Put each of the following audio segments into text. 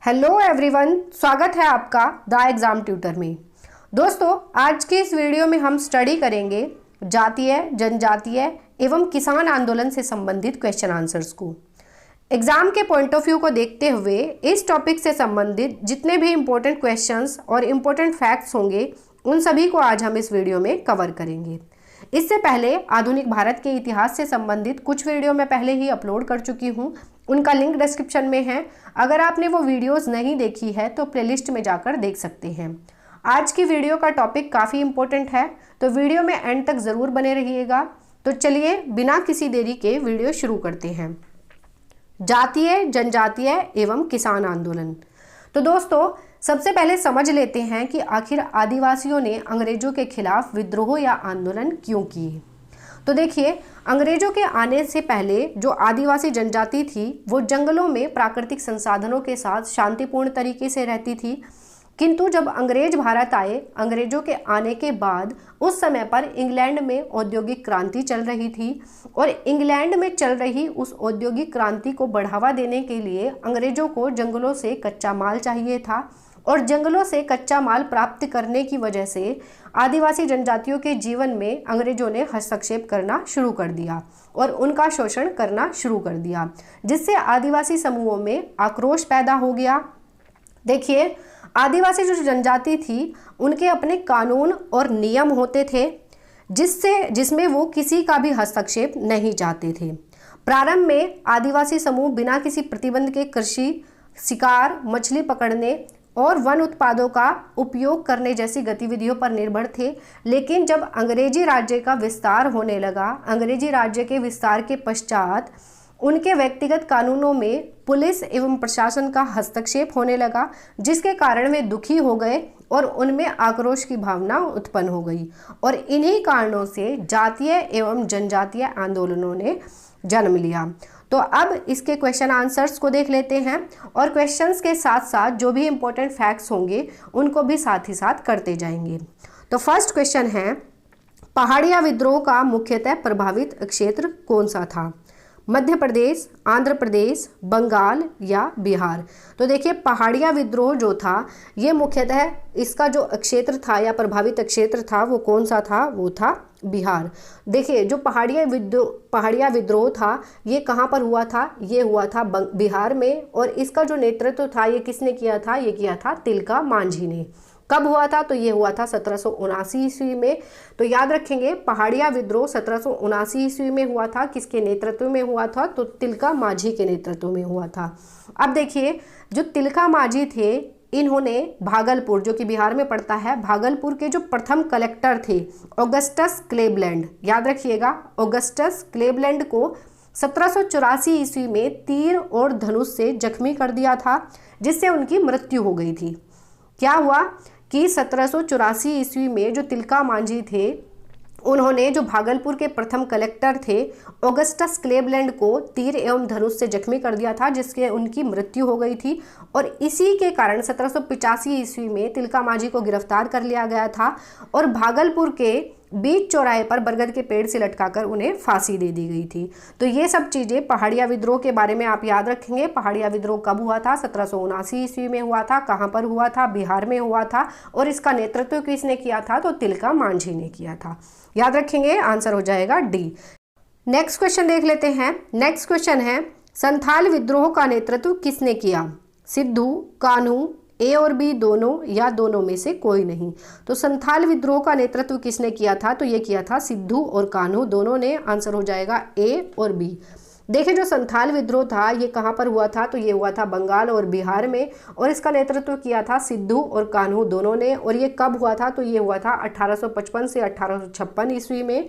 Hello everyone, स्वागत है आपका द एग्ज़ाम ट्यूटर में। दोस्तों, आज के इस वीडियो में हम स्टडी करेंगे जातीय, जनजातीय एवं किसान आंदोलन से संबंधित क्वेश्चन आंसर्स को। एग्ज़ाम के पॉइंट ऑफ व्यू को देखते हुए इस टॉपिक से संबंधित जितने भी इम्पोर्टेंट क्वेश्चंस और इम्पोर्टेंट फैक्ट्स होंगे उन सभी को आज हम इस वीडियो में कवर करेंगे। इससे पहले आधुनिक भारत के इतिहास से संबंधित कुछ वीडियो मैं पहले ही अपलोड कर चुकी हूँ, उनका लिंक डिस्क्रिप्शन में है। अगर आपने वो वीडियोस नहीं देखी है तो प्लेलिस्ट में जाकर देख सकते हैं। आज की वीडियो का टॉपिक काफ़ी इम्पोर्टेंट है, तो वीडियो में एंड तक ज़रूर बने रहिएगा। तो चलिए बिना किसी देरी के वीडियो शुरू करते हैं। जातीय, जनजातीय एवं किसान आंदोलन। तो दोस्तों, सबसे पहले समझ लेते हैं कि आखिर आदिवासियों ने अंग्रेजों के खिलाफ विद्रोह या आंदोलन क्यों किए। तो देखिए, अंग्रेजों के आने से पहले जो आदिवासी जनजाति थी वो जंगलों में प्राकृतिक संसाधनों के साथ शांतिपूर्ण तरीके से रहती थी। किंतु जब अंग्रेज भारत आए, अंग्रेजों के आने के बाद उस समय पर इंग्लैंड में औद्योगिक क्रांति चल रही थी और इंग्लैंड में चल रही उस औद्योगिक क्रांति को बढ़ावा देने के लिए अंग्रेजों को जंगलों से कच्चा माल चाहिए था और जंगलों से कच्चा माल प्राप्त करने की वजह से आदिवासी जनजातियों के जीवन में अंग्रेजों ने हस्तक्षेप करना शुरू कर दिया और उनका शोषण करना शुरू कर दिया, जिससे आदिवासी समूहों में आक्रोश पैदा हो गया। देखिए, आदिवासी जो जनजाति थी उनके अपने कानून और नियम होते थे जिसमें वो किसी का भी हस्तक्षेप नहीं चाहते थे। प्रारंभ में आदिवासी समूह बिना किसी प्रतिबंध के कृषि, शिकार, मछली पकड़ने और वन उत्पादों का उपयोग करने जैसी गतिविधियों पर निर्भर थे। लेकिन जब अंग्रेजी राज्य का विस्तार होने लगा, अंग्रेजी राज्य के विस्तार के पश्चात उनके व्यक्तिगत कानूनों में पुलिस एवं प्रशासन का हस्तक्षेप होने लगा, जिसके कारण वे दुखी हो गए और उनमें आक्रोश की भावना उत्पन्न हो गई और इन्हीं कारणों से जातीय एवं जनजातीय आंदोलनों ने जन्म लिया। तो अब इसके क्वेश्चन आंसर्स को देख लेते हैं और क्वेश्चंस के साथ साथ जो भी इम्पोर्टेंट फैक्ट्स होंगे उनको भी साथ ही साथ करते जाएंगे। तो फर्स्ट क्वेश्चन है, पहाड़िया विद्रोह का मुख्यतः प्रभावित क्षेत्र कौन सा था? मध्य प्रदेश, आंध्र प्रदेश, बंगाल या बिहार? तो देखिए, पहाड़िया विद्रोह जो था ये मुख्यतः इसका जो क्षेत्र था या प्रभावित क्षेत्र था वो कौन सा था? वो था बिहार। देखिए, जो पहाड़िया विद्रोह था ये कहाँ पर हुआ था? ये हुआ था बिहार में और इसका जो नेतृत्व था ये किसने किया था? ये किया था तिलका मांझी ने। कब हुआ था? तो ये हुआ था 1779 ईस्वी में। तो याद रखेंगे, पहाड़िया विद्रोह 1779 ईस्वी में हुआ था। किसके नेतृत्व में हुआ था? तो तिलका मांझी के नेतृत्व में हुआ था। अब देखिए, जो तिलका मांझी थे इन्होंने भागलपुर, जो कि बिहार में पड़ता है, भागलपुर के जो प्रथम कलेक्टर थे ऑगस्टस क्लेवलैंड, याद रखिएगा, ऑगस्टस क्लेवलैंड को 1784 ईस्वी में तीर और धनुष से जख्मी कर दिया था, जिससे उनकी मृत्यु हो गई थी। क्या हुआ कि 1784 ईस्वी में जो तिलका मांझी थे उन्होंने जो भागलपुर के प्रथम कलेक्टर थे ऑगस्टस क्लेवलैंड को तीर एवं धनुष से जख्मी कर दिया था, जिसके उनकी मृत्यु हो गई थी और इसी के कारण 1785 ईस्वी में तिलका मांझी को गिरफ्तार कर लिया गया था और भागलपुर के बीच चौराहे पर बरगद के पेड़ से लटकाकर उन्हें फांसी दे दी गई थी। तो ये सब चीज़ें पहाड़िया विद्रोह के बारे में आप याद रखेंगे। पहाड़िया विद्रोह कब हुआ था? 1779 ईस्वी में हुआ था। कहाँ पर हुआ था? बिहार में हुआ था और इसका नेतृत्व किसने किया था? तो तिलका मांझी ने किया था। याद रखेंगे, आंसर हो जाएगा डी। नेक्स्ट क्वेश्चन देख लेते हैं। नेक्स्ट क्वेश्चन है, संथाल विद्रोह का नेतृत्व किसने किया? सिद्धू, कान्हू, ए और बी दोनों या दोनों में से कोई नहीं? तो संथाल विद्रोह का नेतृत्व किसने किया था? तो ये किया था सिद्धू और कान्हू दोनों ने। आंसर हो जाएगा ए और बी। देखिए, जो संथाल विद्रोह था ये कहाँ पर हुआ था? तो ये हुआ था बंगाल और बिहार में और इसका नेतृत्व किया था सिद्धू और कान्हू दोनों ने। और ये कब हुआ था? तो ये हुआ था 1855 से 1856 ईस्वी में।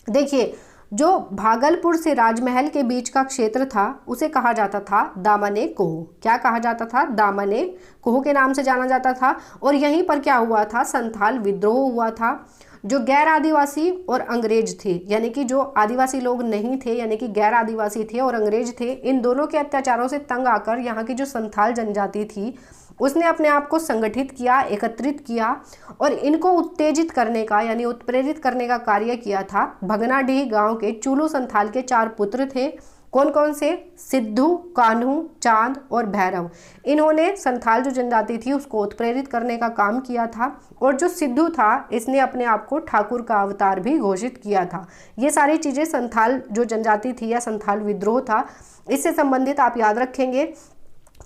देखिए, जो भागलपुर से राजमहल के बीच का क्षेत्र था उसे कहा जाता था दामने कोह। क्या कहा जाता था? दामने कोह के नाम से जाना जाता था। और यहीं पर क्या हुआ था? संथाल विद्रोह हुआ था। जो गैर आदिवासी और अंग्रेज थे, यानी कि जो आदिवासी लोग नहीं थे यानी कि गैर आदिवासी थे और अंग्रेज थे, इन दोनों के अत्याचारों से तंग आकर यहाँ की जो संथाल जनजाति थी उसने अपने आप को संगठित किया, एकत्रित किया और इनको उत्तेजित करने का यानी उत्प्रेरित करने का कार्य किया था। भगनाडीह गांव के चूलू संथाल के 4 पुत्र थे कौन कौन से? सिद्धू, कान्हू, चांद और भैरव। इन्होंने संथाल जो जनजाति थी उसको उत्प्रेरित करने का काम किया था। और जो सिद्धू था इसने अपने आप को ठाकुर का अवतार भी घोषित किया था। ये सारी चीज़ें संथाल जो जनजाति थी या संथाल विद्रोह था इससे संबंधित आप याद रखेंगे।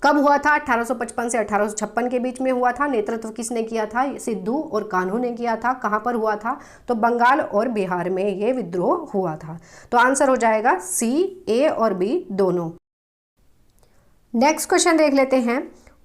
कब हुआ था? 1855 से 1856 के बीच में हुआ था। नेतृत्व किसने किया था? सिद्धू और कान्हू ने किया था। कहाँ पर हुआ था? तो बंगाल और बिहार में ये विद्रोह हुआ था। तो आंसर हो जाएगा सी, ए और बी दोनों। नेक्स्ट क्वेश्चन देख लेते हैं।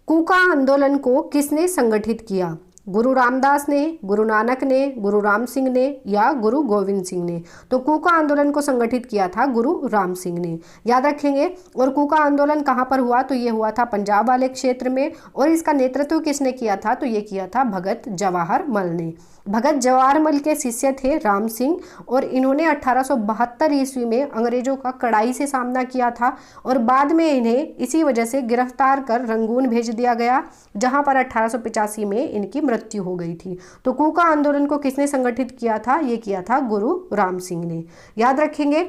कूका आंदोलन को किसने संगठित किया? गुरु रामदास ने, गुरु नानक ने, गुरु राम सिंह ने या गुरु गोविंद सिंह ने? तो कूका आंदोलन को संगठित किया था गुरु राम सिंह ने, याद रखेंगे। और कूका आंदोलन कहाँ पर हुआ? तो ये हुआ था पंजाब वाले क्षेत्र में। और इसका नेतृत्व किसने किया था? तो ये किया था भगत जवाहर मल ने। भगत जवाहर मल के शिष्य थे राम सिंह और इन्होंने 1872 ईस्वी में अंग्रेजों का कड़ाई से सामना किया था और बाद में इन्हें इसी वजह से गिरफ्तार कर रंगून भेज दिया गया, जहां पर 1885 में इनकी मृत्यु हो गई थी। तो कूका आंदोलन को किसने संगठित किया था? ये किया था गुरु राम सिंह ने, याद रखेंगे।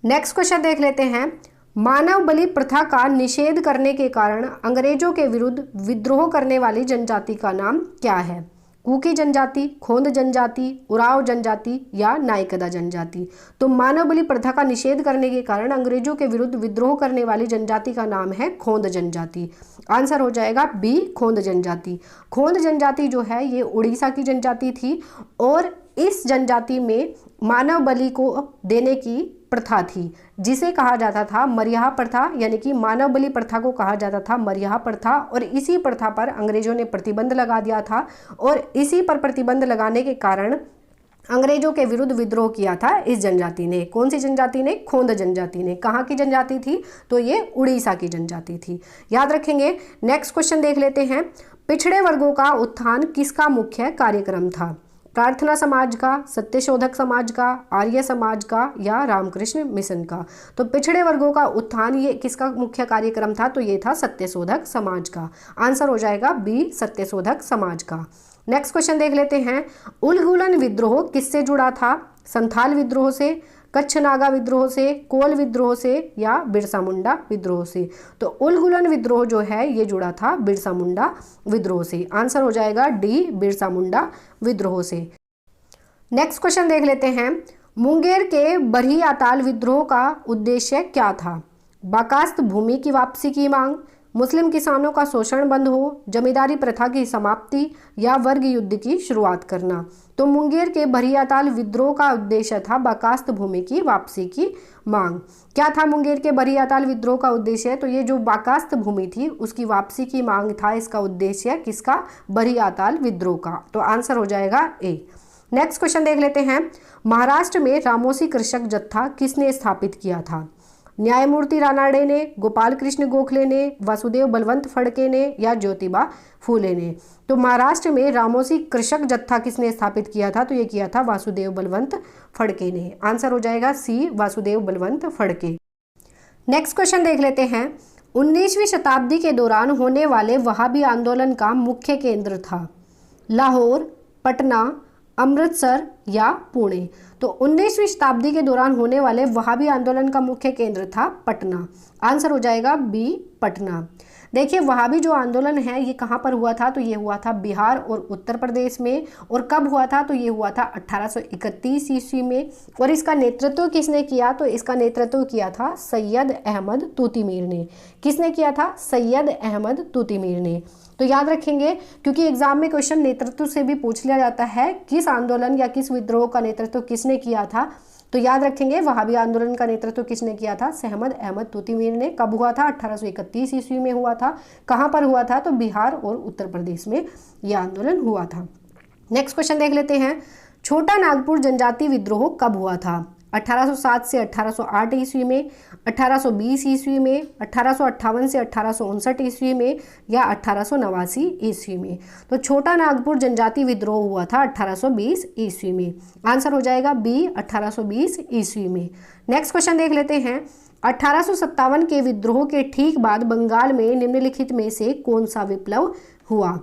नेक्स्ट क्वेश्चन देख लेते हैं। मानव बलि प्रथा का निषेध करने के कारण अंग्रेजों के विरुद्ध विद्रोह करने वाली जनजाति का नाम क्या है? कूकी जनजाति, खोंद जनजाति, उराव जनजाति या नायकदा जनजाति? तो मानव बलि प्रथा का निषेध करने के कारण अंग्रेजों के विरुद्ध विद्रोह करने वाली जनजाति का नाम है खोंद जनजाति। आंसर हो जाएगा बी, खोंद जनजाति। खोंद जनजाति जो है ये उड़ीसा की जनजाति थी और इस जनजाति में मानव बलि को देने की प्रथा थी, जिसे कहा जाता था मरियाह प्रथा, यानी कि मानव बलि प्रथा को कहा जाता था मरियाह प्रथा। और इसी प्रथा पर अंग्रेजों ने प्रतिबंध लगा दिया था और इसी पर प्रतिबंध लगाने के कारण अंग्रेजों के विरुद्ध विद्रोह किया था इस जनजाति ने। कौन सी जनजाति ने? खोंद जनजाति ने। कहाँ की जनजाति थी? तो ये उड़ीसा की जनजाति थी, याद रखेंगे। नेक्स्ट क्वेश्चन देख लेते हैं। पिछड़े वर्गों का उत्थान किसका मुख्य कार्यक्रम था? प्रार्थना समाज का, सत्यशोधक समाज का, आर्य समाज का या रामकृष्ण मिशन का? तो पिछड़े वर्गों का उत्थान ये किसका मुख्य कार्यक्रम था? तो ये था सत्यशोधक समाज का। आंसर हो जाएगा बी, सत्यशोधक समाज का। नेक्स्ट क्वेश्चन देख लेते हैं। उलगुलन विद्रोह किससे जुड़ा था? संथाल विद्रोह से, कच्छ नागा विद्रोह से, कोल विद्रोह से या बिरसा मुंडा विद्रोह से? तो उलगुलन विद्रोह जो है ये जुड़ा था बिरसा मुंडा विद्रोह से। आंसर हो जाएगा डी, बिरसा मुंडा विद्रोह से। नेक्स्ट क्वेश्चन देख लेते हैं। मुंगेर के बरही अताल विद्रोह का उद्देश्य क्या था? बाकास्त भूमि की वापसी की मांग, मुस्लिम किसानों का शोषण बंद हो, जमींदारी प्रथा की समाप्ति या वर्ग युद्ध की शुरुआत करना? तो मुंगेर के बरही अताल विद्रोह का उद्देश्य था बाकास्त भूमि की वापसी की मांग। क्या था मुंगेर के बरही अताल विद्रोह का उद्देश्य? तो ये जो बाकास्त भूमि थी उसकी वापसी की मांग था इसका उद्देश्य, किसका? बरही अताल विद्रोह का। तो आंसर हो जाएगा ए। नेक्स्ट क्वेश्चन देख लेते हैं। महाराष्ट्र में रामोसी कृषक जत्था किसने स्थापित किया था? न्यायमूर्ति रानाडे ने, गोपाल कृष्ण गोखले ने, वासुदेव बलवंत फड़के ने या ज्योतिबा फूले ने? तो महाराष्ट्र में रामोसी कृषक जत्था किसने स्थापित किया था? तो ये किया था वासुदेव बलवंत फड़के ने। आंसर हो जाएगा सी, वासुदेव बलवंत फड़के। नेक्स्ट क्वेश्चन देख लेते हैं। 19वीं शताब्दी के दौरान होने वाले वहाबी आंदोलन का मुख्य केंद्र था? लाहौर, पटना, अमृतसर या पुणे? तो 19वीं शताब्दी के दौरान होने वाले वहाबी आंदोलन का मुख्य केंद्र था पटना। आंसर हो जाएगा बी, पटना। देखिए वहाबी जो आंदोलन है ये कहाँ पर हुआ था? तो ये हुआ था बिहार और उत्तर प्रदेश में। और कब हुआ था? तो ये हुआ था 1831 ईस्वी में। और इसका नेतृत्व किसने किया? तो इसका नेतृत्व किया था सैयद अहमद तूतीमीर ने। किसने किया था? सैयद अहमद तूतीमीर ने। तो याद रखेंगे क्योंकि एग्जाम में क्वेश्चन नेतृत्व से भी पूछ लिया जाता है, किस आंदोलन या किस विद्रोह का नेतृत्व किसने किया था? तो याद रखेंगे वहाबी आंदोलन का नेतृत्व किसने किया था? सैयद अहमद तूतीमीर ने। कब हुआ था? 1831 ईस्वी में हुआ था। कहाँ पर हुआ था? तो बिहार और उत्तर प्रदेश में यह आंदोलन हुआ था। नेक्स्ट क्वेश्चन देख लेते हैं। छोटा नागपुर जनजाति विद्रोह कब हुआ था? 1807 से 1808 ईस्वी में, 1820 ईस्वी में, 1858 से 1859 ईस्वी में या 1889 ईस्वी में? तो छोटा नागपुर जनजाति विद्रोह हुआ था 1820 ईस्वी में। आंसर हो जाएगा बी, 1820 ईस्वी में। नेक्स्ट क्वेश्चन देख लेते हैं। 1857 के विद्रोह के ठीक बाद बंगाल में निम्नलिखित में से कौन सा विप्लव हुआ?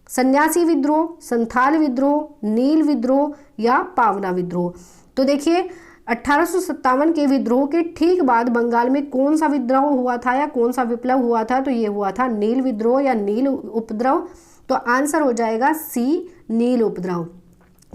सन्यासी विद्रोह, संथाल विद्रोह, नील विद्रोह या पावना विद्रोह? तो देखिए 1857 के विद्रोह के ठीक बाद बंगाल में कौन सा विद्रोह हुआ था या कौन सा विप्लव हुआ था? तो ये हुआ था नील विद्रोह या नील उपद्रव। तो आंसर हो जाएगा सी, नील उपद्रव।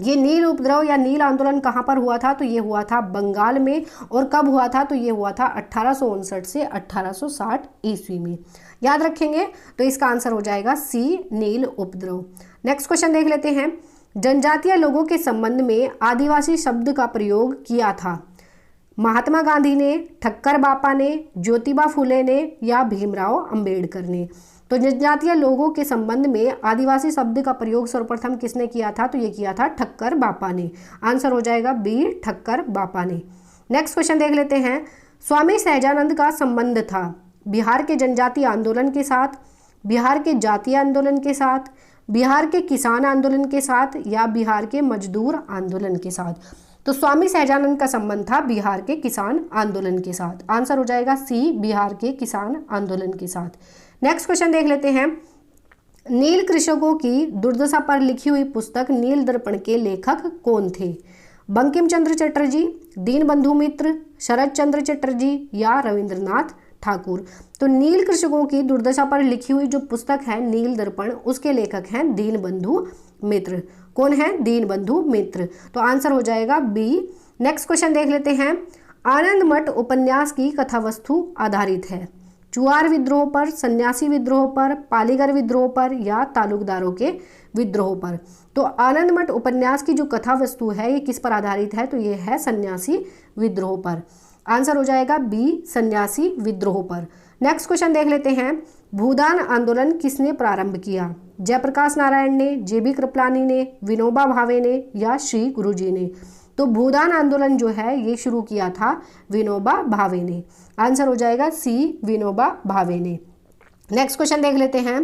ये नील उपद्रव या नील आंदोलन कहाँ पर हुआ था? तो ये हुआ था बंगाल में। और कब हुआ था? तो ये हुआ था 1859 से 1860 ईस्वी में। याद रखेंगे। तो इसका आंसर हो जाएगा सी, नील उपद्रव। नेक्स्ट क्वेश्चन देख लेते हैं। जनजातीय लोगों के संबंध में आदिवासी शब्द का प्रयोग किया था? महात्मा गांधी ने, ठक्कर बापा ने, ज्योतिबा फुले ने या भीमराव अंबेडकर ने? तो जनजातीय लोगों के संबंध में आदिवासी शब्द का प्रयोग सर्वप्रथम किसने किया था? तो ये किया था ठक्कर बापा ने। आंसर हो जाएगा बी, ठक्कर बापा ने। नेक्स्ट क्वेश्चन देख लेते हैं। स्वामी सहजानंद का संबंध था बिहार के जनजातीय आंदोलन के साथ, बिहार के जातीय आंदोलन के साथ, बिहार के किसान आंदोलन के साथ या बिहार के मजदूर आंदोलन के साथ? तो स्वामी सहजानंद का संबंध था बिहार के किसान आंदोलन के साथ। आंसर हो जाएगा सी, बिहार के किसान आंदोलन के साथ। नेक्स्ट क्वेश्चन देख लेते हैं। नील कृषकों की दुर्दशा पर लिखी हुई पुस्तक नील दर्पण के लेखक कौन थे? बंकिम चंद्र चटर्जी, दीनबंधु मित्र, शरद चंद्र चटर्जी या रविंद्रनाथ ठाकुर? तो नील कृषकों की दुर्दशा पर लिखी हुई जो पुस्तक है नील दर्पण, उसके लेखक हैं दीनबंधु मित्र। कौन है? दीनबंधु मित्र। तो आंसर हो जाएगा बी। नेक्स्ट क्वेश्चन देख लेते हैं। आनंद मठ उपन्यास की कथा वस्तु आधारित है? चुआर विद्रोह पर, सन्यासी विद्रोह पर, पालीगर विद्रोह पर या तालुकदारों के विद्रोह पर? तो आनंद मठ उपन्यास की जो कथा वस्तु है ये किस पर आधारित है? तो ये है सन्यासी विद्रोह पर। आंसर हो जाएगा बी, सन्यासी विद्रोह पर। नेक्स्ट क्वेश्चन देख लेते हैं। भूदान आंदोलन किसने प्रारंभ किया? जयप्रकाश नारायण ने, जेबी कृपलानी ने, विनोबा भावे ने या श्री गुरुजी ने? तो भूदान आंदोलन जो है ये शुरू किया था विनोबा भावे ने। आंसर हो जाएगा सी, विनोबा भावे ने। नेक्स्ट क्वेश्चन देख लेते हैं।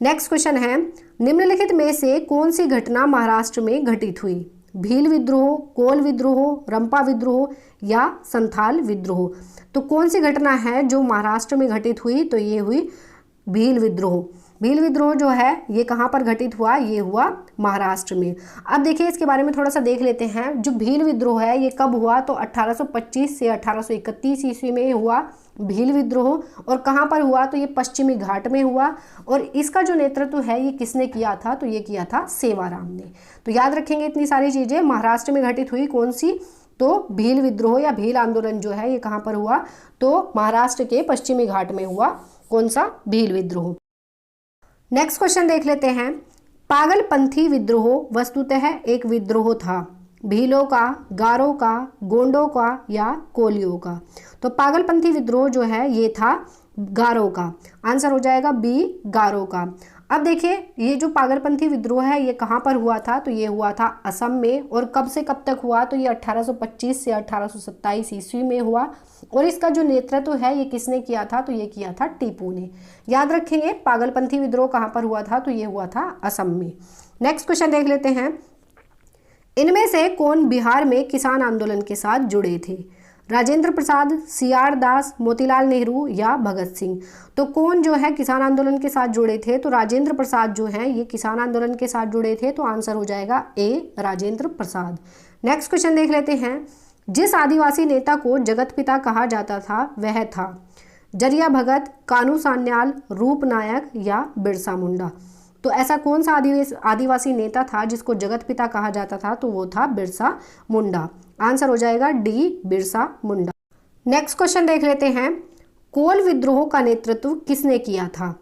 नेक्स्ट क्वेश्चन है। निम्नलिखित में से कौन सी घटना महाराष्ट्र में घटित हुई? भील विद्रोह, कोल विद्रोह, रंपा विद्रोह या संथाल विद्रोह? तो कौन सी घटना है जो महाराष्ट्र में घटित हुई? तो ये हुई भील विद्रोह। भील विद्रोह जो है ये कहाँ पर घटित हुआ? ये हुआ महाराष्ट्र में। अब देखिए इसके बारे में थोड़ा सा देख लेते हैं। जो भील विद्रोह है ये कब हुआ? तो 1825 से 1831 ईस्वी में हुआ भील विद्रोह। और कहाँ पर हुआ? तो ये पश्चिमी घाट में हुआ। और इसका जो नेतृत्व है ये किसने किया था? तो ये किया था सेवाराम ने। तो याद रखेंगे इतनी सारी चीजें। महाराष्ट्र में घटित हुई कौन सी? तो भील विद्रोह या भील आंदोलन जो है ये कहाँ पर हुआ? तो महाराष्ट्र के पश्चिमी घाट में हुआ। कौन सा? भील विद्रोह। नेक्स्ट क्वेश्चन देख लेते हैं। पागलपंथी विद्रोह वस्तुतः एक विद्रोह था भीलों का, गारों का, गोंडों का या कोलियों का? तो पागलपंथी विद्रोह जो है ये था गारों का। आंसर हो जाएगा बी, गारों का। अब देखिए ये जो पागलपंथी विद्रोह है ये कहाँ पर हुआ था? तो ये हुआ था असम में। और कब से कब तक हुआ? तो ये 1825 से 1827 ईस्वी में हुआ। और इसका जो नेतृत्व है ये किसने किया था? तो ये किया था टीपू ने। याद रखेंगे पागलपंथी विद्रोह कहाँ पर हुआ था? तो ये हुआ था असम में। नेक्स्ट क्वेश्चन देख लेते हैं। इनमें से कौन बिहार में किसान आंदोलन के साथ जुड़े थे? राजेंद्र प्रसाद, सीआर दास, मोतीलाल नेहरू या भगत सिंह? तो कौन जो है किसान आंदोलन के साथ जुड़े थे? तो राजेंद्र प्रसाद जो है ये किसान आंदोलन के साथ जुड़े थे। तो आंसर हो जाएगा ए, राजेंद्र प्रसाद। नेक्स्ट क्वेश्चन देख लेते हैं। जिस आदिवासी नेता को जगत पिता कहा जाता था वह था जरिया भगत, कानू सान्याल, रूपनायक या बिरसा मुंडा? तो ऐसा कौन सा आदिवासी नेता था जिसको जगत पिता कहा जाता था? तो वो था बिरसा मुंडा। आंसर हो जाएगा D, Birsa Munda. Next question देख लेते हैं। कोल विद्रोह का नेतृत्व किसने किया था?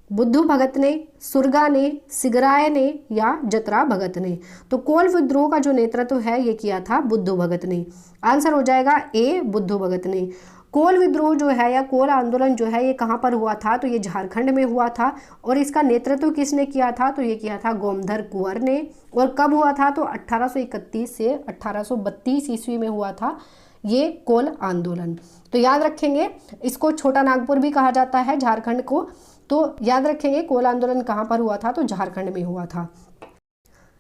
बुद्धू भगत ने, सुरगा ने, सिगराय ने या जतरा भगत ने? तो कोल विद्रोह का जो नेतृत्व है ये किया था बुद्धू भगत ने। आंसर हो जाएगा ए, बुद्धू भगत ने। कोल विद्रोह जो है या कोल आंदोलन जो है ये कहाँ पर हुआ था? तो ये झारखंड में हुआ था। और इसका नेतृत्व किसने किया था? तो ये किया था गोमधर कुंवर ने। और कब हुआ था? तो 1831 से 1832 ईस्वी में हुआ था ये कोल आंदोलन। तो याद रखेंगे इसको छोटा नागपुर भी कहा जाता है झारखंड को। तो याद रखेंगे कोल आंदोलन कहाँ पर हुआ था? तो झारखंड में हुआ था।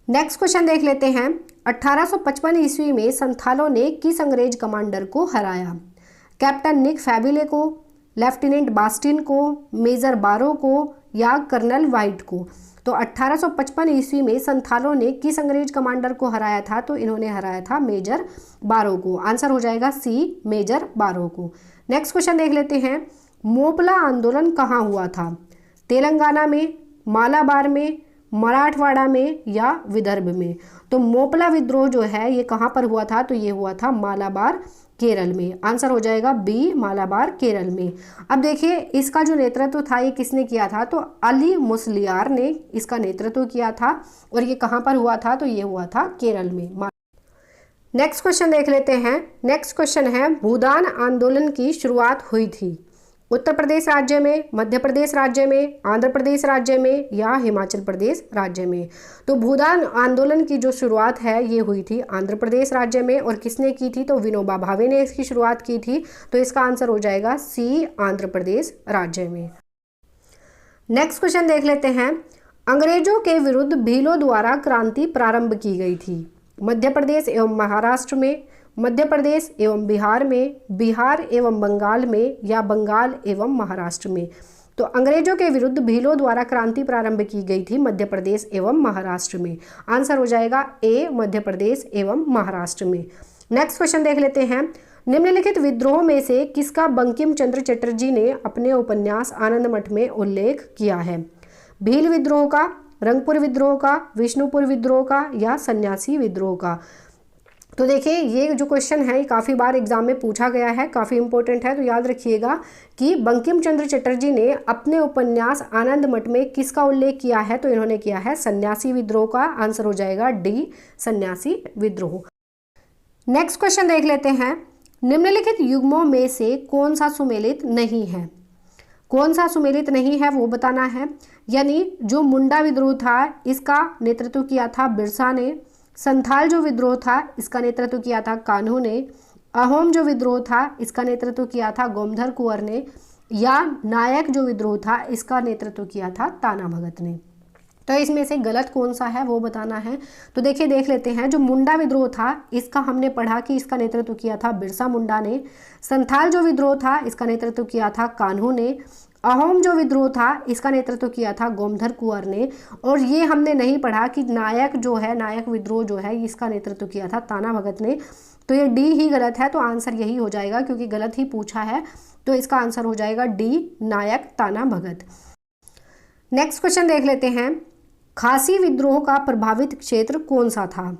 नेक्स्ट क्वेश्चन देख लेते हैं। 1855 ईस्वी में संथालों ने किस अंग्रेज कमांडर को हराया? कैप्टन निक फैबिले को, लेफ्टिनेंट बास्टिन को, मेजर बारो को या कर्नल वाइट को। तो 1855 ईस्वी में संथालों ने किस अंग्रेज कमांडर को हराया था? तो इन्होंने हराया था मेजर बारो को। आंसर हो जाएगा सी, मेजर बारो को। नेक्स्ट क्वेश्चन देख लेते हैं, मोपला आंदोलन कहाँ हुआ था? तेलंगाना में, मालाबार में, मराठवाड़ा में या विदर्भ में? तो मोपला विद्रोह जो है ये कहाँ पर हुआ था? तो ये हुआ था मालाबार, केरल में। आंसर हो जाएगा बी, मालाबार, केरल में। अब देखिए इसका जो नेतृत्व था ये किसने किया था? तो अली मुसलियार ने इसका नेतृत्व किया था। और ये कहाँ पर हुआ था? तो ये हुआ था केरल में। नेक्स्ट क्वेश्चन देख लेते हैं। नेक्स्ट क्वेश्चन है, भूदान आंदोलन की शुरुआत हुई थी उत्तर प्रदेश राज्य में, मध्य प्रदेश राज्य में, आंध्र प्रदेश राज्य में या हिमाचल प्रदेश राज्य में? तो भूदान आंदोलन की जो शुरुआत है ये हुई थी आंध्र प्रदेश राज्य में। और किसने की थी? तो विनोबा भावे ने इसकी शुरुआत की थी। तो इसका आंसर हो जाएगा सी, आंध्र प्रदेश राज्य में। नेक्स्ट क्वेश्चन देख लेते हैं, अंग्रेजों के विरुद्ध भीलों द्वारा क्रांति प्रारंभ की गई थी मध्य प्रदेश एवं महाराष्ट्र में, मध्य प्रदेश एवं बिहार में, बिहार एवं बंगाल में या बंगाल एवं महाराष्ट्र में? तो अंग्रेजों के विरुद्ध भीलों द्वारा क्रांति प्रारंभ की गई थी मध्य प्रदेश एवं महाराष्ट्र में। आंसर हो जाएगा ए, मध्य प्रदेश एवं महाराष्ट्र में। नेक्स्ट क्वेश्चन देख लेते हैं, निम्नलिखित विद्रोह में से किसका बंकिम चंद्र चटर्जी ने अपने उपन्यास आनंद मठ में उल्लेख किया है? भील विद्रोह का, रंगपुर विद्रोह का, विष्णुपुर विद्रोह का या सन्यासी विद्रोह का? तो देखिए ये जो क्वेश्चन है ये काफ़ी बार एग्जाम में पूछा गया है, काफ़ी इंपॉर्टेंट है। तो याद रखिएगा कि बंकिम चंद्र चटर्जी ने अपने उपन्यास आनंद मठ में किसका उल्लेख किया है? तो इन्होंने किया है सन्यासी विद्रोह का। आंसर हो जाएगा डी, सन्यासी विद्रोह। नेक्स्ट क्वेश्चन देख लेते हैं, निम्नलिखित युग्मों में से कौन सा सुमेलित नहीं है? कौन सा सुमेलित नहीं है वो बताना है। यानी जो मुंडा विद्रोह था इसका नेतृत्व किया था बिरसा ने, संथाल जो विद्रोह था इसका नेतृत्व किया था कान्हू ने, अहोम जो विद्रोह था इसका नेतृत्व किया था गोमधर कुंवर ने, या नायक जो विद्रोह था इसका नेतृत्व किया था ताना भगत ने। तो इसमें से गलत कौन सा है वो बताना है। तो देखिए देख लेते हैं, जो मुंडा विद्रोह था इसका हमने पढ़ा कि इसका नेतृत्व किया था बिरसा मुंडा ने, संथाल जो विद्रोह था इसका नेतृत्व किया था कान्हू ने, अहोम जो विद्रोह था इसका नेतृत्व किया था गोमधर कुंवर ने, और ये हमने नहीं पढ़ा कि नायक जो है, नायक विद्रोह जो है इसका नेतृत्व किया था ताना भगत ने। तो ये डी ही गलत है। तो आंसर यही हो जाएगा क्योंकि गलत ही पूछा है। तो इसका आंसर हो जाएगा डी, नायक ताना भगत। नेक्स्ट क्वेश्चन देख लेते हैं, खासी विद्रोह का प्रभावित क्षेत्र कौन सा था?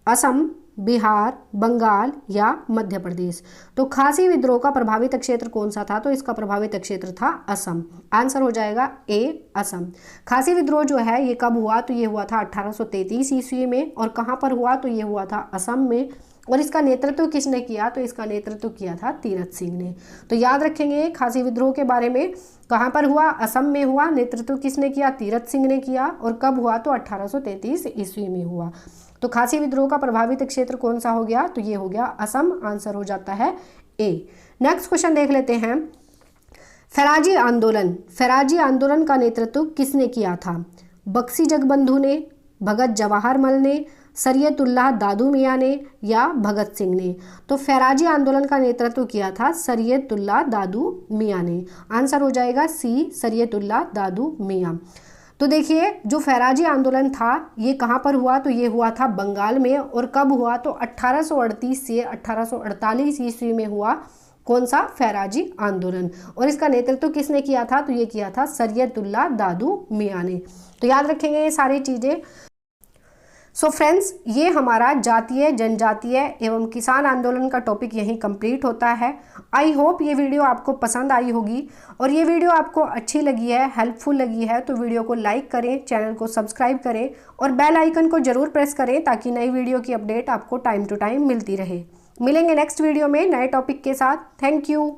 असम, बिहार, बंगाल या मध्य प्रदेश? तो खासी विद्रोह का प्रभावित क्षेत्र कौन सा था? तो इसका प्रभावित क्षेत्र था असम। आंसर हो जाएगा ए, असम। खासी विद्रोह जो है ये कब हुआ? तो ये हुआ था 1833 ईस्वी में। और कहाँ पर हुआ? तो ये हुआ था असम में। और इसका नेतृत्व किसने किया? तो इसका नेतृत्व किया था तीरथ सिंह ने। तो याद रखेंगे खासी विद्रोह के बारे में, कहाँ पर हुआ? असम में हुआ। नेतृत्व किसने किया? तीरथ सिंह ने किया। और कब हुआ? तो 1833 ईस्वी में हुआ। तो खासी विद्रोह का प्रभावित क्षेत्र कौन सा हो गया? तो ये हो गया असम। आंसर हो जाता है ए। नेक्स्ट क्वेश्चन देख लेते हैं, फैराजी आंदोलन, फैराजी आंदोलन का नेतृत्व किसने किया था? बख्शी जगबंधु ने, भगत जवाहरमल ने, सरियतुल्लाह दादू मियाँ ने या भगत सिंह ने? तो फैराजी आंदोलन का नेतृत्व किया था सरियतुल्लाह दादू मियाँ ने। आंसर हो जाएगा सी, सरियतुल्लाह दादू मियाँ। तो देखिए जो फैराजी आंदोलन था ये कहाँ पर हुआ? तो ये हुआ था बंगाल में। और कब हुआ? तो 1838 से 1848 ईस्वी में हुआ। कौन सा? फैराजी आंदोलन। और इसका नेतृत्व किसने किया था? तो ये किया था सरियतुल्लाह दादू मियाँ ने। तो याद रखेंगे ये सारी चीज़ें। सो फ्रेंड्स, ये हमारा जातीय, जनजातीय एवं किसान आंदोलन का टॉपिक यहीं कंप्लीट होता है। आई होप ये वीडियो आपको पसंद आई होगी। और ये वीडियो आपको अच्छी लगी है, हेल्पफुल लगी है तो वीडियो को लाइक करें, चैनल को सब्सक्राइब करें और बेल आइकन को जरूर प्रेस करें ताकि नई वीडियो की अपडेट आपको टाइम टू टाइम मिलती रहे। मिलेंगे नेक्स्ट वीडियो में नए टॉपिक के साथ। Thank you.